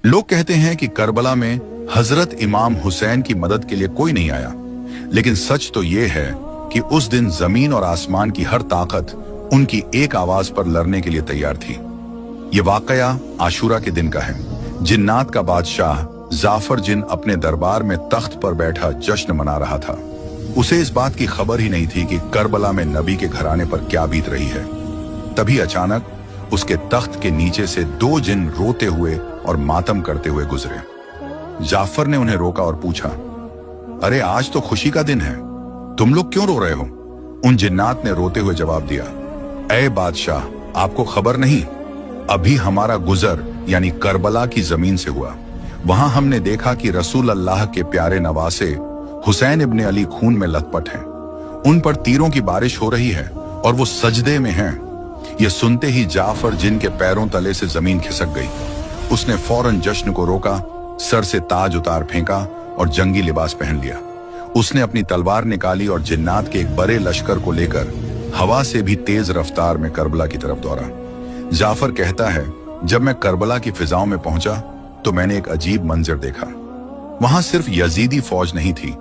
लोग कहते हैं कि करबला में हजरत इमाम हुसैन की मदद के लिए कोई नहीं आया, लेकिन सच तो ये है कि उस दिन जमीन और आसमान की हर ताकत उनकी एक आवाज पर लड़ने के लिए तैयार थी। ये वाकया आशूरा के दिन का है। जिन्नात का बादशाह जाफर जिन अपने दरबार में तख्त पर बैठा जश्न मना रहा था। उसे इस बात की खबर ही नहीं थी कि करबला में नबी के घराने पर क्या बीत रही है। तभी अचानक उसके तख्त के नीचे से दो जिन रोते हुए और मातम करते हुए गुजरे। जाफर ने उन्हें रोका और पूछा, अरे आज तो खुशी का दिन है, तुम लोग क्यों रो रहे हो? उन जिन्नात ने रोते हुए जवाब दिया, ऐ बादशाह, आपको खबर नहीं, अभी हमारा गुजर यानी करबला की जमीन से हुआ। वहां हमने देखा कि रसूल अल्लाह के प्यारे नवासे हुसैन इब्ने अली खून में लथपथ हैं। उन पर तीरों की बारिश हो रही है और वो सजदे में हैं। ये सुनते ही जाफर जिनके पैरों तले से जमीन खिसक गई। उसने फौरन जश्न को रोका, सर से ताज उतार फेंका और जंगी लिबास पहन लिया। उसने अपनी तलवार निकाली और जिन्नात के एक बड़े लश्कर को लेकर हवा से भी तेज रफ्तार में करबला की तरफ दौड़ा। जाफर कहता है, जब मैं करबला की फिजाओं में पहुंचा तो मैंने एक अजीब मंजर देखा। वहां सिर्फ यजीदी फौज नहीं थी,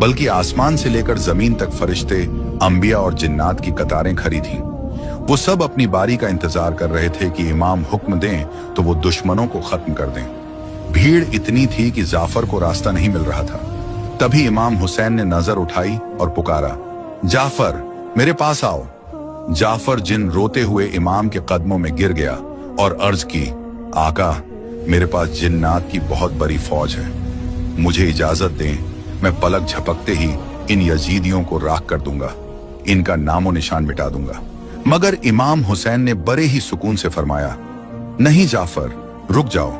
बल्कि आसमान से लेकर जमीन तक फरिश्ते, अंबिया और जिन्नात की कतारें खड़ी थीं। वो सब अपनी बारी का इंतजार कर रहे थे कि इमाम हुक्म दें तो वो दुश्मनों को खत्म कर दें। भीड़ इतनी थी कि जाफर को रास्ता नहीं मिल रहा था। तभी इमाम हुसैन ने नजर उठाई और पुकारा, जाफर मेरे पास आओ। जाफर जिन रोते हुए इमाम के कदमों में गिर गया और अर्ज की, आका मेरे पास जिन्नात की बहुत बड़ी फौज है, मुझे इजाजत दें, मैं पलक झपकते ही इन यजीदियों को राख कर दूंगा, इनका नामो निशान मिटा दूंगा। मगर इमाम हुसैन ने बड़े ही सुकून से फरमाया, नहीं जाफर, रुक जाओ।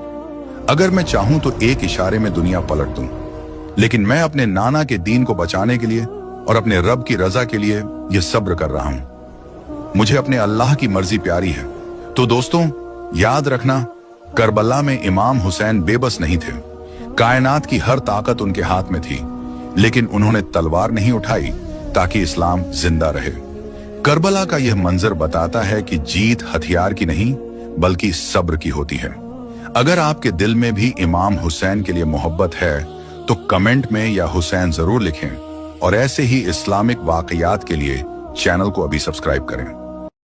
अगर मैं चाहूं तो एक इशारे में दुनिया पलट दूं, लेकिन मैं अपने नाना के दीन को बचाने के लिए और अपने रब की रजा के लिए यह सब्र कर रहा हूं। मुझे अपने अल्लाह की मर्जी प्यारी है। तो दोस्तों, याद रखना, करबला में इमाम हुसैन बेबस नहीं थे। कायनात की हर ताकत उनके हाथ में थी, लेकिन उन्होंने तलवार नहीं उठाई ताकि इस्लाम जिंदा रहे। करबला का यह मंजर बताता है कि जीत हथियार की नहीं बल्कि सब्र की होती है। अगर आपके दिल में भी इमाम हुसैन के लिए मोहब्बत है तो कमेंट में या हुसैन जरूर लिखें, और ऐसे ही इस्लामिक वाकयात के लिए चैनल को अभी सब्सक्राइब करें।